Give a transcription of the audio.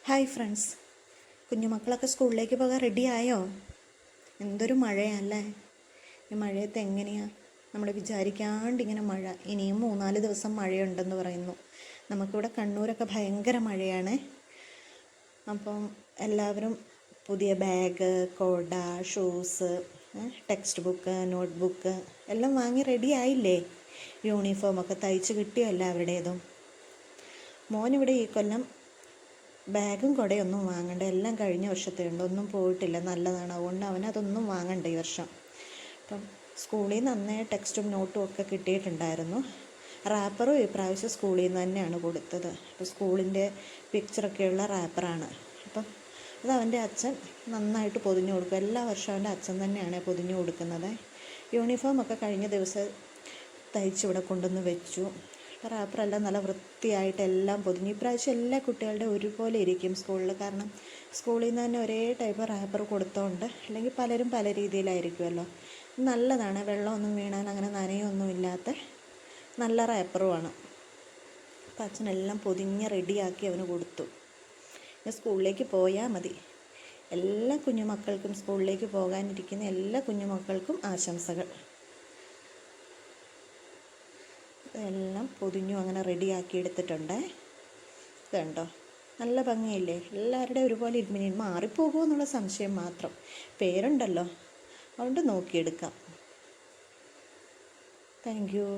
Hi friends, കുഞ്ഞുമക്കളൊക്കെ സ്കൂളിലേക്ക് പോകാൻ റെഡിയായോ? എന്തൊരു മഴയല്ലേ! ഈ മഴയത്ത് എങ്ങനെയാണ് നമ്മൾ വിചാരിക്കാണ്ട് ഇങ്ങനെ മഴ. ഇനിയും 3-4 ദിവസം മഴയുണ്ടെന്ന് പറയുന്നു. നമുക്കിവിടെ കണ്ണൂരൊക്കെ ഭയങ്കര മഴയാണ്. അപ്പം എല്ലാവരും പുതിയ ബാഗ്, കൊട, shoes, text book, note book എല്ലാം വാങ്ങി റെഡി ആയില്ലേ? യൂണിഫോമൊക്കെ തയ്ച്ച് കിട്ടിയോ എല്ലാവരുടേതും? മോനിവിടെ ഈ കൊല്ലം ബാഗും കുടയൊന്നും വാങ്ങണ്ട, എല്ലാം കഴിഞ്ഞ വർഷത്തെ ഉണ്ട്, ഒന്നും പോയിട്ടില്ല. നല്ലതാണ്, അതുകൊണ്ട് അവനതൊന്നും വാങ്ങണ്ട ഈ വർഷം. അപ്പം സ്കൂളിൽ നിന്ന് അന്നേ ടെക്സ്റ്റും നോട്ടും ഒക്കെ കിട്ടിയിട്ടുണ്ടായിരുന്നു. റാപ്പറും ഈ പ്രാവശ്യം സ്കൂളിൽ നിന്ന് തന്നെയാണ് കൊടുത്തത്. അപ്പോൾ സ്കൂളിൻ്റെ പിക്ചറൊക്കെയുള്ള റാപ്പറാണ്. അപ്പം അത് അവൻ്റെ അച്ഛൻ നന്നായിട്ട് പൊതിഞ്ഞു കൊടുക്കും. എല്ലാ വർഷവും അവൻ്റെ അച്ഛൻ തന്നെയാണ് പൊതിഞ്ഞു കൊടുക്കുന്നത്. യൂണിഫോമൊക്കെ കഴിഞ്ഞ ദിവസം തയ്ച്ചിവിടെ കൊണ്ടുവന്ന് വെച്ചു. റാപ്പറെല്ലാം നല്ല വൃത്തിയായിട്ട് എല്ലാം പൊതിഞ്ഞു. ഇപ്രാവശ്യം എല്ലാ കുട്ടികളുടെയും ഒരുപോലെ ഇരിക്കും സ്കൂളിൽ. കാരണം സ്കൂളിൽ നിന്ന് തന്നെ ഒരേ ടൈപ്പ് റാപ്പർ കൊടുത്തോണ്ട്, അല്ലെങ്കിൽ പലരും പല രീതിയിലായിരിക്കുമല്ലോ. നല്ലതാണ്, വെള്ളമൊന്നും വീണാൽ അങ്ങനെ നനയൊന്നും ഇല്ലാത്ത നല്ല റാപ്പറുമാണ്. അപ്പം അച്ഛനെല്ലാം പൊതിഞ്ഞ് റെഡിയാക്കി അവന് കൊടുത്തു. പിന്നെ സ്കൂളിലേക്ക് പോയാൽ മതി. എല്ലാ കുഞ്ഞുമക്കൾക്കും, സ്കൂളിലേക്ക് പോകാനിരിക്കുന്ന എല്ലാ കുഞ്ഞുമക്കൾക്കും ആശംസകൾ. എല്ലാം പൊതിഞ്ഞു അങ്ങനെ റെഡിയാക്കി എടുത്തിട്ടുണ്ട്. ഇതുണ്ടോ, നല്ല ഭംഗിയില്ലേ? എല്ലാവരുടെയും ഒരുപോലെ ഇരുമിനി മാറിപ്പോകുമോ എന്നുള്ള സംശയം മാത്രം. പേരുണ്ടല്ലോ, അതുകൊണ്ട് നോക്കിയെടുക്കാം. Thank you.